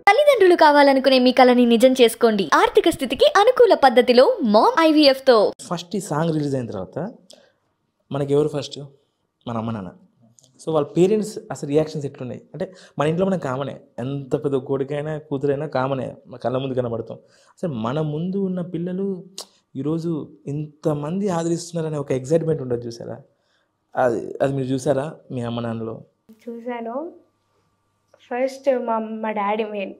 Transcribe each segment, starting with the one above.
తల్లిదండ్రులు కావాలనుకునే మీ కలని నిజం చేసుకోండి. ఆర్థిక స్థితికి అనుకూల పద్ధతిలో మామ్ ఐవీఎఫ్ తో. ఫస్ట్ ఈ సాంగ్ రిలీజ్ అయిన తర్వాత మనకి ఎవరు ఫస్ట్? మన అమ్మ నాన్న. సో వాళ్ళ పేరెంట్స్ అసలు రియాక్షన్స్ ఎట్లున్నాయి అంటే మన ఇంట్లో మనం కామనే, ఎంత పెద్ద కొడుకైనా కూతురైనా కామనే, మన కళ్ళ ముందు కనబడతాం. అసలు మన ముందు ఉన్న పిల్లలు ఈరోజు ఇంతమంది ఆదరిస్తున్నారనే ఒక ఎగ్జైట్మెంట్ ఉండదు చూసారా? అది మీరు చూసారా మీ అమ్మ నాన్నలో? చూశాను. ఫస్ట్ మా డాడీ మెయిన్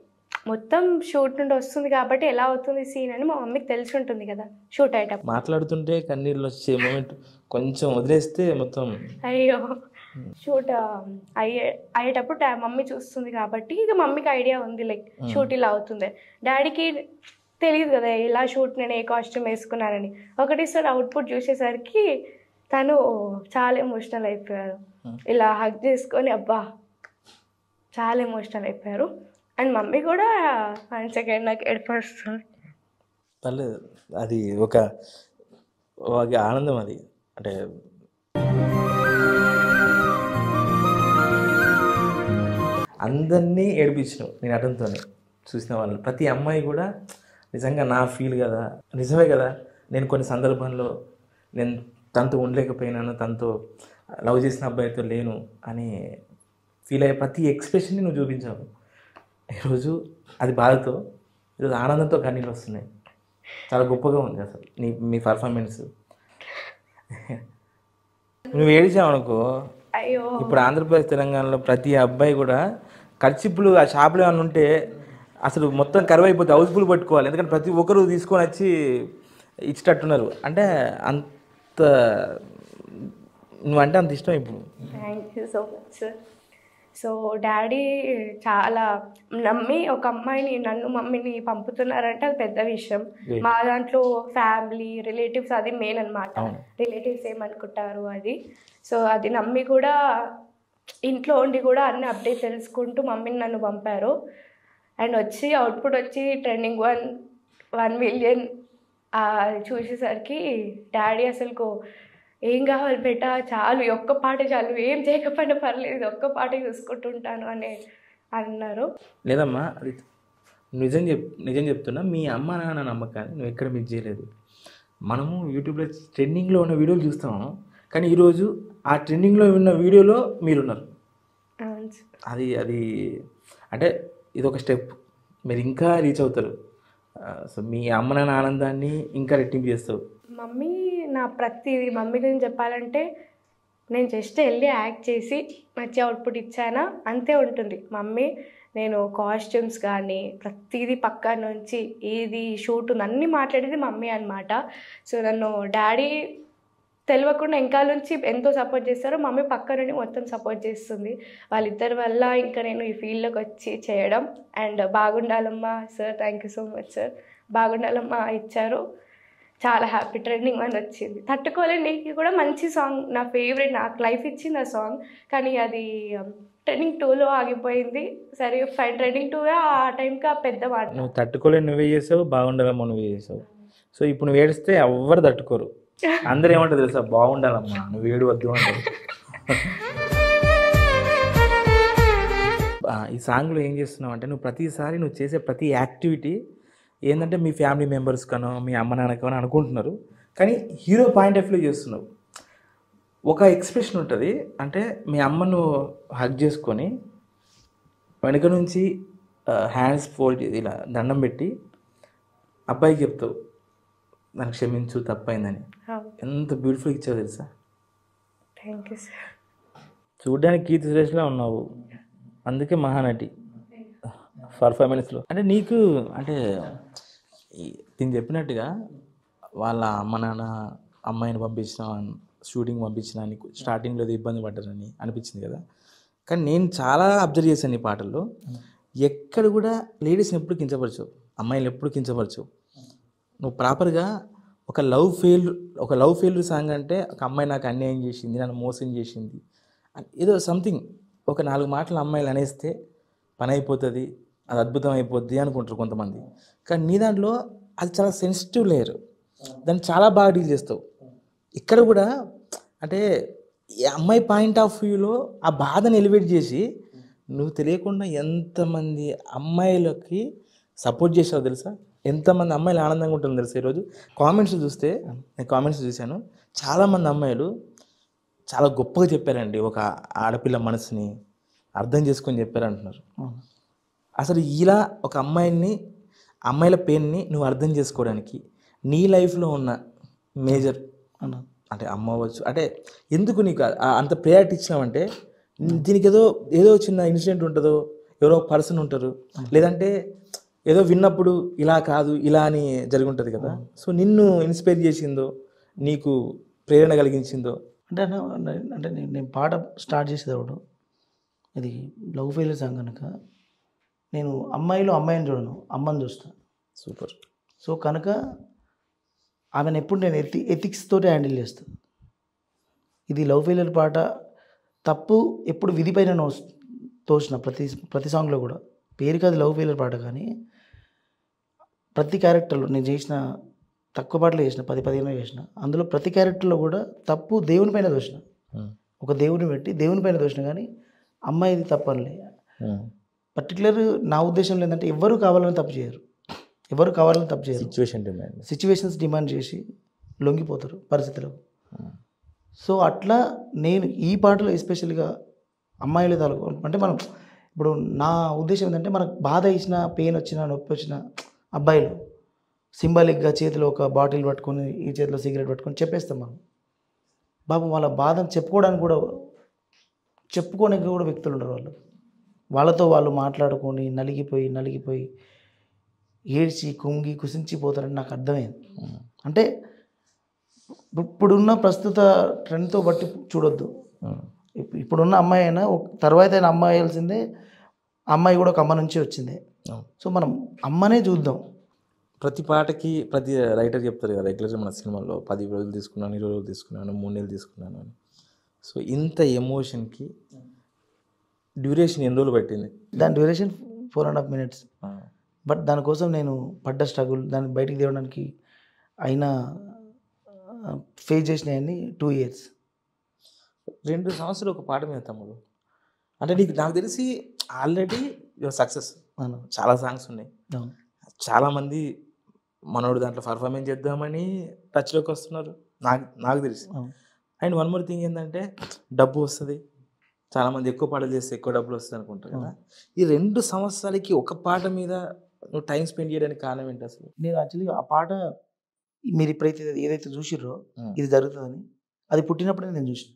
మొత్తం షూట్ నుండి వస్తుంది కాబట్టి ఎలా అవుతుంది సీన్ అని మా మమ్మీకి తెలిసి ఉంటుంది కదా. షూట్ అయ్యేటప్పుడు మాట్లాడుతుంటే కన్నీళ్ళు వచ్చే మూమెంట్ కొంచెం వదిలేస్తే మొత్తం అయ్యో షూట్ అయ్యేటప్పుడు మమ్మీ చూస్తుంది కాబట్టి ఇక మమ్మీకి ఐడియా ఉంది లైక్ షూట్ ఇలా అవుతుంది. డాడీకి తెలియదు కదా ఇలా షూట్ నేను ఏ కాస్ట్యూమ్ వేసుకున్నానని. ఒకటేసారి అవుట్పుట్ చూసేసరికి తను చాలా ఎమోషనల్ అయిపోయారు. ఇలా హగ్ చేసుకొని అబ్బా చాలా ఎమోషనల్ అయిపోయారు. అండ్ మమ్మీ కూడా 1 సెకండ్ నాకు ఏడుపొస్తుంది. పర్లేదు, అది ఒక ఆనందం. అది అంటే అందరినీ ఏడిపించినావు నేను అటంతోనే చూసిన వాళ్ళని. ప్రతి అమ్మాయి కూడా నిజంగా నా ఫీల్ కదా, నిజమే కదా, నేను కొన్ని సందర్భంలో నేను తనతో ఉండలేకపోయినాను, తనతో లవ్ చేసిన అబ్బాయితో లేను అని ఫీల్ అయ్యే ప్రతి ఎక్స్ప్రెషన్ని నువ్వు చూపించావు. ఈరోజు అది బాధతో, ఈరోజు ఆనందంతో కన్నీళ్ళు వస్తున్నాయి. చాలా గొప్పగా ఉంది అసలు మీ పర్ఫార్మెన్స్. నువ్వు ఏడిచావు అనుకో, అయ్యో ఇప్పుడు ఆంధ్రప్రదేశ్ తెలంగాణలో ప్రతి అబ్బాయి కూడా ఖర్చులు ఆ షాపులో ఏమైనా ఉంటే అసలు మొత్తం కరువు అయిపోతే హౌస్ఫుల్ పట్టుకోవాలి. ఎందుకంటే ప్రతి ఒక్కరు తీసుకొని వచ్చి ఇచ్చేటట్టున్నారు. అంటే అంత నువ్వంటే అంత ఇష్టం ఇప్పుడు. Thank you so much sir. So daddy చాలా నమ్మి ఒక అమ్మాయిని నన్ను మమ్మీని పంపుతున్నారంటే అది పెద్ద విషయం. మా దాంట్లో ఫ్యామిలీ రిలేటివ్స్ అది మెయిన్ అనమాట. రిలేటివ్స్ ఏమనుకుంటారు అది. సో అది నమ్మి కూడా ఇంట్లో ఉండి కూడా అన్ని అప్డేట్ తెలుసుకుంటూ మమ్మీని నన్ను పంపారు. అండ్ వచ్చి అవుట్పుట్ వచ్చి ట్రెండింగ్ 1 మిలియన్ చూసేసరికి డాడీ అసలుకు ఏం కావాలి బేటా, చాలు ఒక్క పాట చాలు, ఏం చేయకపోయినా పర్లేదు, ఒక్క పాట చూసుకుంటుంటాను అని అన్నారు. లేదమ్మా, అది నిజం చెప్తున్నా, మీ అమ్మ నాన్న నమ్మకాన్ని నువ్వు ఎక్కడ మిస్ చేయలేదు. మనము యూట్యూబ్లో ట్రెండింగ్లో ఉన్న వీడియోలు చూస్తాము, కానీ ఈరోజు ఆ ట్రెండింగ్లో ఉన్న వీడియోలో మీరున్నారు. అది అంటే ఇది ఒక స్టెప్, మీరు ఇంకా రీచ్ అవుతారు. సో మీ అమ్మ నాన్న ఆనందాన్ని ఇంకా రెట్టింపు చేస్తావు. మమ్మీ నా ప్రతిదీ మమ్మీ గురించి చెప్పాలంటే నేను జస్ట్ వెళ్ళి యాక్ట్ చేసి మంచి అవుట్పుట్ ఇచ్చానా అంతే ఉంటుంది. మమ్మీ నేను కాస్ట్యూమ్స్ కానీ ప్రతిదీ పక్క నుంచి ఏది షూట్ అన్నీ మాట్లాడేది మమ్మీ అనమాట. సో నన్ను డాడీ తెలియకుండా ఇంకా నుంచి ఎంతో సపోర్ట్ చేస్తారో మమ్మీ పక్క నుండి మొత్తం సపోర్ట్ చేస్తుంది. వాళ్ళిద్దరి వల్ల ఇంకా నేను ఈ ఫీల్డ్లోకి వచ్చి చేయడం. అండ్ బాగుండాలమ్మా sir, thank you so much sir. బాగుండాలమ్మా ఇచ్చారు, చాలా హ్యాపీ. ట్రెండింగ్ 1 వచ్చింది. తట్టుకోలేనికి కూడా మంచి సాంగ్, నా ఫేవరెట్, నాకు లైఫ్ ఇచ్చింది ఆ సాంగ్. కానీ అది ట్రెండింగ్ 2లో ఆగిపోయింది. సరే ట్రెండింగ్ 2 ఆ టైంకి ఆ పెద్ద మాట. నువ్వు తట్టుకోలేని నువ్వే చేసావు, బాగుండాలమ్మా నువ్వే చేసావు. సో ఇప్పుడు నువ్వు ఏడిస్తే ఎవ్వరు తట్టుకోరు. అందరూ ఏమంటారు తెలుసా, బాగుండాలమ్మా నువ్వు ఏడు వద్దు అంటారు. ఈ సాంగ్లో ఏం చేస్తున్నావు అంటే నువ్వు ప్రతిసారి నువ్వు చేసే ప్రతి యాక్టివిటీ ఏంటంటే మీ ఫ్యామిలీ మెంబర్స్ కనో మీ అమ్మ నాన్నకనో అనుకుంటున్నారు, కానీ హీరో పాయింట్ ఆఫ్ వ్యూ చేస్తున్నావు. ఒక ఎక్స్ప్రెషన్ ఉంటుంది, అంటే మీ అమ్మను హగ్ చేసుకొని వెనుక నుంచి హ్యాండ్స్ ఫోల్డ్ ఇలా దండం పెట్టి అబ్బాయికి చెప్తావు నాకు క్షమించు తప్పైందని. ఎంత బ్యూటిఫుల్ ఇచ్చావు తెలుసా. Thank you sir. చూడ్డానికి కీర్తి సురేష్లా ఉన్నావు, అందుకే మహానటి పర్ఫార్మెన్స్లో. అంటే నీకు అంటే నేను చెప్పినట్టుగా వాళ్ళ అమ్మ నాన్న అమ్మాయిని పంపించిన షూటింగ్ పంపించిన నీకు స్టార్టింగ్లో ఇబ్బంది పడ్డారని అనిపించింది కదా. కానీ నేను చాలా అబ్జర్వ్ చేశాను ఈ పాటల్లో, ఎక్కడ కూడా లేడీస్ని ఎప్పుడు కించపరచవు, అమ్మాయిలు ఎప్పుడు కించపరచవు. నువ్వు ప్రాపర్గా ఒక లవ్ ఫెయిల్యూర్ సాంగ్ అంటే ఒక అమ్మాయి నాకు అన్యాయం చేసింది, నన్ను మోసం చేసింది, ఏదో సంథింగ్ ఒక 4 మాటలు అమ్మాయిలు అనేస్తే పని అయిపోతుంది, అది అద్భుతం అయిపోద్ది అనుకుంటారు కొంతమంది. కానీ నీ దాంట్లో అది చాలా సెన్సిటివ్ లేయర్, దాన్ని చాలా బాగా డీల్ చేస్తావు. ఇక్కడ కూడా అంటే ఈ అమ్మాయి పాయింట్ ఆఫ్ వ్యూలో ఆ బాధను ఎలివేట్ చేసి నువ్వు తెలియకుండా ఎంతమంది అమ్మాయిలకి సపోర్ట్ చేసావు తెలుసా? ఎంతమంది అమ్మాయిలు ఆనందంగా ఉంటుంది తెలుసా? ఈరోజు కామెంట్స్ చూస్తే, నేను కామెంట్స్ చూశాను, చాలామంది అమ్మాయిలు చాలా గొప్పగా చెప్పారండి, ఒక ఆడపిల్ల మనసుని అర్థం చేసుకొని చెప్పారంటున్నారు. అసలు ఇలా ఒక అమ్మాయిల పెయిన్ని నువ్వు అర్థం చేసుకోవడానికి నీ లైఫ్లో ఉన్న మేజర్ అంటే అమ్మ అవ్వచ్చు, అంటే ఎందుకు నీకు అంత ప్రయారిటీ ఇచ్చినావంటే, దీనికి ఏదో చిన్న ఇన్సిడెంట్ ఉంటుందో, ఎవరో పర్సన్ ఉంటారు, లేదంటే ఏదో విన్నప్పుడు ఇలా కాదు ఇలా అని జరిగి ఉంటుంది కదా. సో నిన్ను ఇన్స్పైర్ చేసిందో, నీకు ప్రేరణ కలిగించిందో? అంటే నేను పాట స్టార్ట్ చేసేటప్పుడు ఇది లవ్ ఫెయిల్యూర్ సాంగ్ కనుక నేను అమ్మాయిని చూడను, అమ్మని చూస్తాను. సూపర్. సో కనుక ఆమెను ఎప్పుడు నేను ఎథిక్స్ తోటి హ్యాండిల్ చేస్తాను. ఇది లవ్ ఫెయిల్యూర్ పాట, తప్పు ఎప్పుడు విధిపైన తోసిన ప్రతి సాంగ్లో కూడా. పేరుకి అది లవ్ ఫెయిల్యూర్ పాట, కానీ ప్రతి క్యారెక్టర్లో నేను చేసిన తక్కువ పాటలు చేసిన 10-15 చేసిన, అందులో ప్రతి క్యారెక్టర్లో కూడా తప్పు దేవుని పైన దోషిన. ఒక దేవుని పెట్టి దేవుని పైన దోషిన, కానీ అమ్మాయిది తప్పనిలే. పర్టికులర్ నా ఉద్దేశంలో ఏంటంటే ఎవరు కావాలని తప్పు చేయరు, సిచ్యువేషన్స్ డిమాండ్ చేసి లొంగిపోతారు పరిస్థితులకు. సో అట్లా నేను ఈ పాటలో ఎస్పెషల్గా అమ్మాయిల తాలూకు అంటే మనం ఇప్పుడు నా ఉద్దేశం ఏంటంటే, మనకు బాధ ఇచ్చిన, పెయిన్ వచ్చినా, నొప్పి వచ్చిన అబ్బాయిలు సింబాలిక్గా చేతిలో ఒక బాటిల్ పట్టుకొని, ఈ చేతిలో సిగరెట్ పట్టుకొని చెప్పేస్తాం మనం. బాబు వాళ్ళ బాధను చెప్పుకోవడానికి కూడా వ్యక్తులు ఉండరు. వాళ్ళతో వాళ్ళు మాట్లాడుకొని నలిగిపోయి ఏడ్చి కుంగి కుసించిపోతారని నాకు అర్థమైంది. అంటే ఇప్పుడున్న ప్రస్తుత ట్రెండ్తో బట్టి చూడొద్దు. ఇప్పుడున్న అమ్మాయి అయినా తర్వాత అయినా అమ్మాయి అయ్యాల్సిందే, అమ్మాయి కూడా ఒక అమ్మ నుంచి వచ్చిందే. సో మనం అమ్మనే చూద్దాం. ప్రతి పాటకి ప్రతి రైటర్ చెప్తారు కదా, రెగ్యులర్గా మన సినిమాలో 10 రోజులు తీసుకున్నాను, 20 రోజులు తీసుకున్నాను, 3 నెలలు తీసుకున్నాను అని. సో ఇంత ఎమోషన్కి డ్యూరేషన్ ఎన్ని రోజులు పట్టింది? దాని డ్యూరేషన్ 4.5 minutes. బట్ దానికోసం నేను పడ్డ స్ట్రగుల్, దాన్ని బయటికి తేవడానికి అయినా ఫేస్ చేసినాయని 2 years. 2 సంవత్సరాలు ఒక పాట మీద తమ్ముడు. అంటే నాకు తెలిసి ఆల్రెడీ యువర్ సక్సెస్, చాలా సాంగ్స్ ఉన్నాయి, చాలామంది మనోడు దాంట్లో పర్ఫార్మెన్స్ చేద్దామని టచ్లోకి వస్తున్నారు నాకు తెలిసి. అండ్ వన్ మోర్ థింగ్ ఏంటంటే, డబ్బు వస్తుంది, చాలామంది ఎక్కువ పాటలు చేస్తే ఎక్కువ డబ్బులు వస్తుంది అనుకుంటారు కదా. ఈ 2 సంవత్సరాలకి ఒక పాట మీద నువ్వు టైం స్పెండ్ చేయడానికి కారణం ఏంటి అసలు? నేను యాక్చువల్గా ఆ పాట మీరు ఇప్పుడైతే ఏదైతే చూసిర్రో ఇది జరుగుతుందని, అది పుట్టినప్పుడే నేను చూసిన.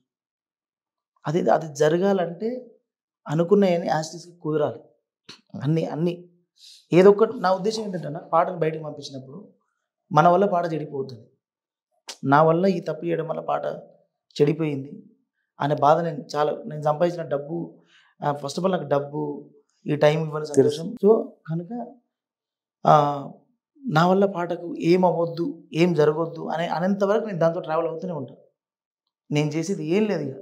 అది జరగాలంటే అనుకున్నాయని యాస్టిస్కి కుదరాలి. అన్నీ ఏదో ఒకటి. నా ఉద్దేశం ఏంటంటే, పాటను బయటకు పంపించినప్పుడు మన వల్ల పాట చెడిపోతుంది. నా వల్ల ఈ తప్పు చేయడం వల్ల పాట చెడిపోయింది అనే బాధ నేను సంపాదించిన డబ్బు, ఫస్ట్ ఆఫ్ ఆల్ నాకు డబ్బు, ఈ టైం ఇవ్వని సంతోషం. సో కనుక నా వల్ల పాటకు ఏం అవ్వద్దు, ఏం జరగొద్దు అనేంతవరకు నేను దాంతో ట్రావెల్ అవుతూనే ఉంటాను. నేను చేసేది ఏం లేదు ఇక.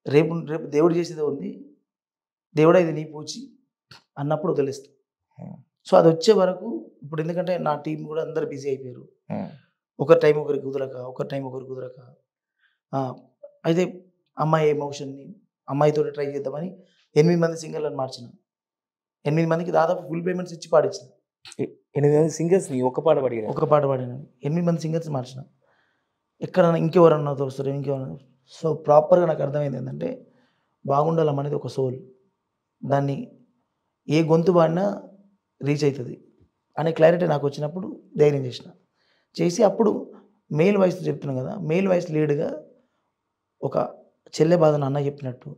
రేపు దేవుడు చేసేదే ఉంది, దేవుడా ఇది నీ పూచి అన్నప్పుడు వదిలేస్తాను. సో అది వచ్చే వరకు ఇప్పుడు, ఎందుకంటే నా టీం కూడా అందరు బిజీ అయిపోయారు. ఒక టైం ఒకరికి కుదరక అయితే అమ్మాయి ఎమోషన్ని అమ్మాయితో ట్రై చేద్దామని 8 మంది సింగర్లను మార్చిన. 8 మందికి దాదాపు ఫుల్ పేమెంట్స్ ఇచ్చి పాడించిన. 8 మంది సింగర్స్ని ఒక పాట పాడిన 8 మంది సింగర్స్ మార్చిన. ఎక్కడన్నా ఇంకెవరన్నా తోస్తారు, ఇంకెవరన్నా. సో ప్రాపర్గా నాకు అర్థమైంది ఏంటంటే, బాగుండాలం అనేది ఒక సోల్, దాన్ని ఏ గొంతు పాడినా రీచ్ అవుతుంది అనే క్లారిటీ నాకు వచ్చినప్పుడు ధైర్యం చేసి అప్పుడు మేల్ వాయిస్ చెప్తున్నాను కదా, మేల్ వాయిస్ లీడ్గా ఒక చెల్లె బాధన అన్న చెప్పినట్టు,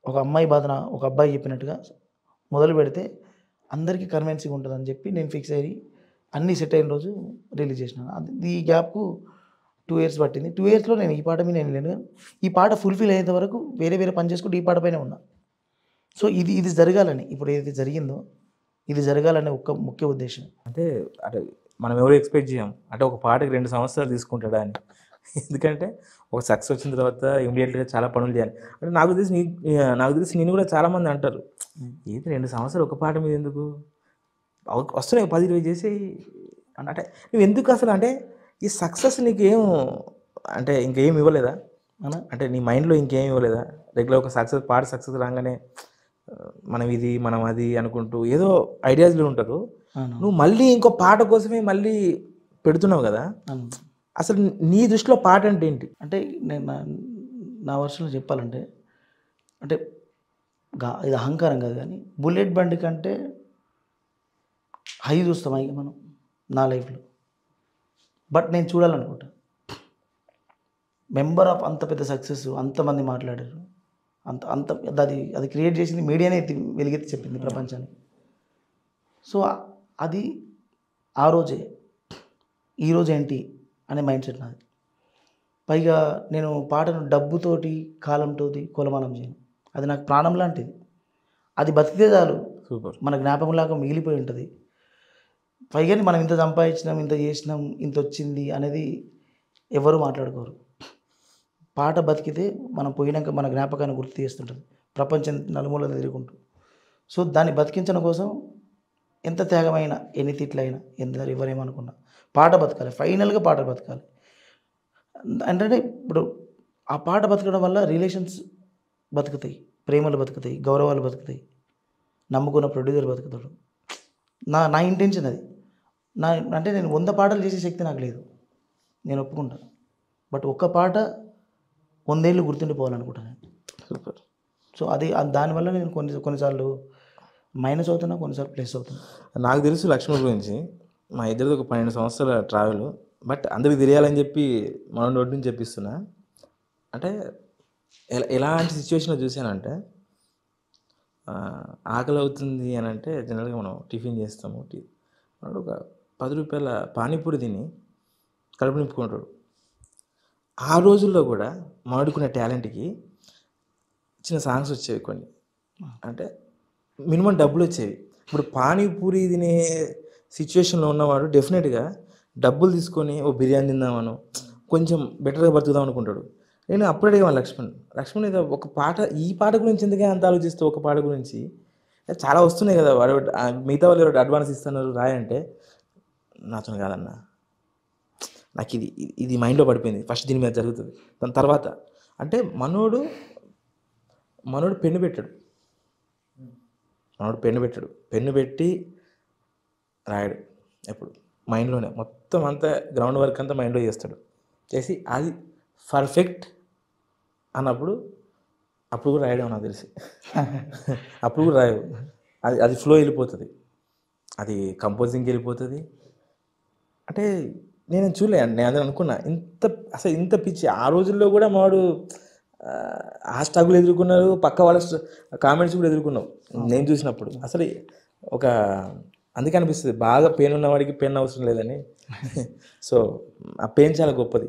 ఒక అమ్మాయి బాధన ఒక అబ్బాయి చెప్పినట్టుగా మొదలు పెడితే అందరికీ కన్విన్సింగ్ ఉంటుందని చెప్పి నేను ఫిక్స్ అయ్యి అన్నీ సెట్ అయిన రోజు రిలీజ్ చేసినాను. ఈ గ్యాప్కు 2 years పట్టింది. 2 yearsలో నేను ఈ పాట మీద నేను లేను. ఈ పాట ఫుల్ఫిల్ అయ్యేంత వరకు వేరే పని చేసుకుంటూ ఈ పాట పైన ఉన్నా. సో ఇది జరగాలని, ఇప్పుడు ఏదైతే జరిగిందో ఇది జరగాలనే ఒక ముఖ్య ఉద్దేశం. అంటే మనం ఎవరు ఎక్స్పెక్ట్ చేయం అంటే ఒక పాటకి 2 సంవత్సరాలు తీసుకుంటాడా అని. ఎందుకంటే ఒక సక్సెస్ వచ్చిన తర్వాత ఇమీడియట్గా చాలా పనులు చేయాలి. అంటే నాకు తెలిసి నేను కూడా చాలామంది అంటారు, ఏంటి 2 సంవత్సరాలు ఒక పాట మీద ఎందుకు, వస్తున్నాయి 10-20 చేసి అంటే నువ్వు ఎందుకు అసలు, అంటే ఈ సక్సెస్ నీకు అంటే ఇంకేం ఇవ్వలేదా? అంటే నీ మైండ్లో ఇంకేం ఇవ్వలేదా? రెగ్యులర్ ఒక పాట సక్సెస్ రాగానే మనం ఇది మనం అది అనుకుంటూ ఏదో ఐడియాస్లో ఉంటారు. అవును. నువ్వు మళ్ళీ ఇంకో పాట కోసమే మళ్ళీ పెడుతున్నావు కదా. అవును. అసలు నీ దృష్టిలో పాట అంటే ఏంటి? అంటే నేను నా వర్షంలో చెప్పాలంటే అంటే ఇది అహంకారం కాదు కానీ బుల్లెట్ బండి కంటే హై చూస్తాం ఇక మనం నా లైఫ్లో. బట్ నేను చూడాలనుకుంటా మెంబర్ ఆఫ్ అంత పెద్ద సక్సెస్ అంతమంది మాట్లాడారు, అంత అంత అది క్రియేట్ చేసింది మీడియానే వెలిగెత్తి చెప్పింది ప్రపంచానికి. సో అది ఆ రోజే ఈరోజు ఏంటి అనే మైండ్ సెట్ నాది. పైగా నేను పాటను డబ్బుతోటి కాలంతోటి కొలమానం చేయను. అది నాకు ప్రాణం లాంటిది. అది బతికితే చాలు, సూపర్. మన జ్ఞాపకంలాగా మిగిలిపోయి ఉంటుంది. పైగా మనం ఇంత సంపాదించినాం, ఇంత చేసినాం, ఇంత వచ్చింది అనేది ఎవరు మాట్లాడుకోరు. పాట బతికితే మనం పోయినాక మన జ్ఞాపకాన్ని గుర్తు చేస్తుంటుంది ప్రపంచం నలుమూలలు తిరుగుకుంటూ. సో దాన్ని బతికించడం కోసం ఎంత త్యాగమైనా, ఎన్ని తిట్లైనా, ఎంత ఎవరేమనుకున్నా పాట బతకాలి. ఫైనల్గా పాట బతకాలి. అంటే ఇప్పుడు ఆ పాట బతకడం వల్ల రిలేషన్స్ బతుకుతాయి, ప్రేమలు బతుకుతాయి, గౌరవాలు బతుకుతాయి, నమ్ముకున్న ప్రొడ్యూసర్ బతుకుతాడు. నా ఇంటెన్షన్ అది. అంటే నేను 100 పాటలు చేసే శక్తి నాకు లేదు, నేను ఒప్పుకుంటాను. బట్ ఒక్క పాట 100 ఏళ్ళు గుర్తుండిపోవాలనుకుంటాను. సూపర్. సో దానివల్ల నేను కొన్నిసార్లు మైనస్ అవుతున్నా, కొన్నిసార్లు ప్లస్ అవుతున్నా. నాకు తెలుసు లక్ష్మణ్ గురించి, మా ఇద్దరిది ఒక 12 సంవత్సరాల ట్రావెల్. బట్ అందరికి తెలియాలని చెప్పి మనం నోటి నుంచి చెప్పిస్తున్నా. అంటే ఎలాంటి సిచ్యువేషన్లో చూసానంటే, ఆకలి అవుతుంది అని అంటే జనరల్గా మనం టిఫిన్ చేస్తాము. వాడు ఒక 10 రూపాయల పానీపూరి తిని కడుపు నింపుకుంటాడు. ఆ రోజుల్లో కూడా మాడుకునే టాలెంట్కి చిన్న సాంగ్స్ వచ్చేవి కొన్ని, అంటే మినిమం డబ్బులు వచ్చేవి. ఇప్పుడు పానీపూరి తినే సిచ్యువేషన్లో ఉన్నవాడు డెఫినెట్గా డబ్బులు తీసుకొని ఓ బిర్యానీ తిందామను, కొంచెం బెటర్గా బతుకుదాం అనుకుంటాడు. నేను అప్పుడు అడిగాను లక్ష్మణ్ ఇది ఒక పాట, ఈ పాట గురించి ఎందుకే అంత ఆలోచిస్తూ, ఒక పాట గురించి చాలా వస్తున్నాయి కదా, వాడు మిగతా వాళ్ళు ఎవరు అడ్వాన్స్ ఇస్తున్నారు రాయంటే, నాతో కాదన్నా, నాకు ఇది మైండ్లో పడిపోయింది. ఫస్ట్ దీని మీద జరుగుతుంది, దాని తర్వాత అంటే మనోడు పెన్ను పెట్టాడు, పెన్ను పెట్టి రాయడు. ఎప్పుడు మైండ్లోనే మొత్తం అంతా గ్రౌండ్ వర్క్ అంతా మైండ్లో చేస్తాడు. చేసి అది పర్ఫెక్ట్ అన్నప్పుడు అప్పుడు కూడా రాయడం నాకు తెలిసి అప్పుడు కూడా రాయవు. అది ఫ్లో వెళ్ళిపోతుంది, అది కంపోజింగ్కి వెళ్ళిపోతుంది. అంటే నేను చూడలే, నేను అదే అనుకున్నా, ఇంత పిచ్చి ఆ రోజుల్లో కూడా మావాడు ఆ స్ట్రగుల్ ఎదుర్కొన్నారు, పక్క వాళ్ళ కామెంట్స్ కూడా ఎదుర్కొన్నావు నేను చూసినప్పుడు. అసలు అందుకే అనిపిస్తుంది బాగా పెయిన్ ఉన్నవాడికి పెన్ అవసరం లేదని. సో ఆ పెయిన్ చాలా గొప్పది.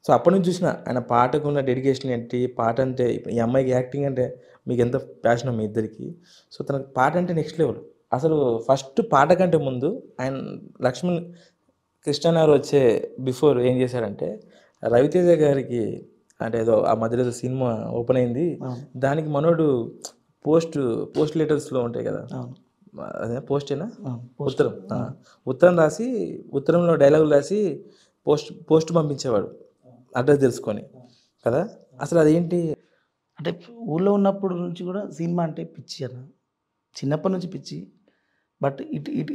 సో అప్పటి నుంచి చూసిన ఆయన పాటకు ఉన్న డెడికేషన్ ఏంటి, పాట అంటే ఈ అమ్మాయికి యాక్టింగ్ అంటే మీకు ఎంత ప్యాషన్ మీ ఇద్దరికి. సో తనకు పాట అంటే నెక్స్ట్ లెవెల్. అసలు ఫస్ట్ పాట కంటే ముందు ఆయన లక్ష్మణ్ కృష్ణగారు వచ్చే బిఫోర్ ఏం చేశారంటే, రవితేజ గారికి అంటే ఏదో ఆ మధ్యలో సినిమా ఓపెన్ అయింది, దానికి మనోడు పోస్ట్ లెటర్స్లో ఉంటాయి కదా, అదే పోస్టేనా, ఉత్తరం రాసి, ఉత్తరంలో డైలాగులు రాసి పోస్ట్ పంపించేవాడు అడ్రస్ తెలుసుకొని కదా. అసలు అదేంటి అంటే ఊళ్ళో ఉన్నప్పుడు నుంచి కూడా సినిమా అంటే పిచ్చి అన్న, చిన్నప్పటి నుంచి పిచ్చి. బట్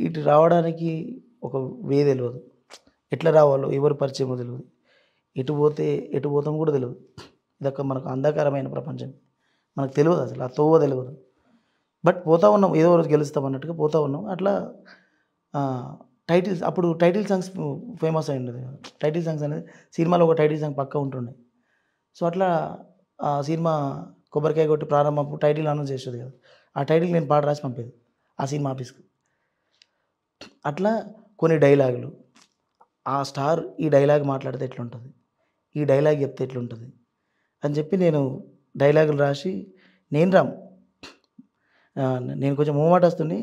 ఇటు రావడానికి ఒక వే తెలియదు, ఎట్లా రావాలో ఎవరు పరిచయమో తెలియదు, ఎటు పోతాం కూడా తెలియదు. ఇదొక మనకు అంధకారమైన ప్రపంచం, మనకు తెలియదు అసలు, ఆ తోవ తెలియదు. బట్ పోతా ఉన్నాం, ఏదో రోజు గెలుస్తాం అన్నట్టుగా పోతా ఉన్నాం. అట్లా అప్పుడు టైటిల్ సాంగ్స్ ఫేమస్ అయి ఉండేది. టైటిల్ సాంగ్స్ అనేది సినిమాలో ఒక టైటిల్ సాంగ్ పక్కా ఉంటుండే. సో అట్లా ఆ సినిమా కొబ్బరికాయ కొట్టి ప్రారంభం టైటిల్ అనౌన్స్ చేసేది కదా, ఆ టైటిల్ నేను పాట రాసి పంపేది ఆ సినిమా ఆఫీస్కి. అట్లా కొన్ని డైలాగులు, ఆ స్టార్ ఈ డైలాగ్ మాట్లాడితే ఎట్లుంటుంది, ఈ డైలాగ్ చెప్తే ఎట్లుంటుంది అని చెప్పి నేను డైలాగులు రాసి నేను కొంచెం మూమాట వస్తుంది.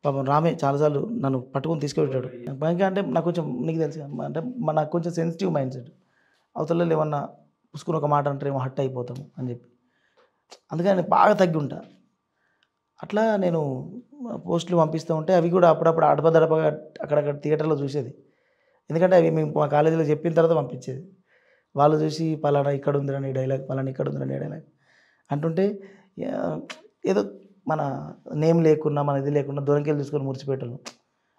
పాపం రామే చాలాసార్లు నన్ను పట్టుకొని తీసుకెళ్ళాడు. అంటే నాకు కొంచెం, నీకు తెలుసు అంటే నాకు కొంచెం సెన్సిటివ్ మైండ్ సెట్, అవతల ఏమన్నా పుసుకుని ఒక మాట అంటే ఏమో హట్ అయిపోతాము అని చెప్పి, అందుకని నేను బాగా తగ్గి ఉంటా. అట్లా నేను పోస్టులు పంపిస్తూ ఉంటే అవి కూడా అప్పుడప్పుడు అడపదడపగా అక్కడక్కడ థియేటర్లో చూసేది. ఎందుకంటే అవి మేము మా కాలేజీలో చెప్పిన తర్వాత పంపించేది. వాళ్ళు చూసి పలానా ఇక్కడ ఉందిరని డైలాగ్, పలానా ఇక్కడ ఉందిరని డైలాగ్ అంటుంటే ఏదో మన నేమ్ లేకున్నా మన ఇది లేకున్నా దూరంకి వెళ్ళి తీసుకొని మురిచిపెట్టాను.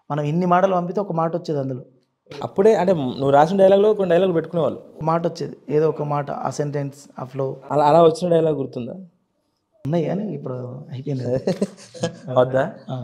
మనం ఇన్ని మాటలు పంపితే ఒక మాట వచ్చేది, అందులో అప్పుడే అంటే నువ్వు రాసిన డైలాగ్లో కొన్ని డైలాగ్ పెట్టుకునేవాళ్ళు, ఒక మాట వచ్చేది, ఏదో ఒక మాట, ఆ సెంటెన్స్, ఆ ఫ్లో అలా అలా వచ్చిన డైలాగ్ గుర్తుందా? ఉన్నాయి కానీ ఇప్పుడు అయిపోయింది. వద్దా? ఆ.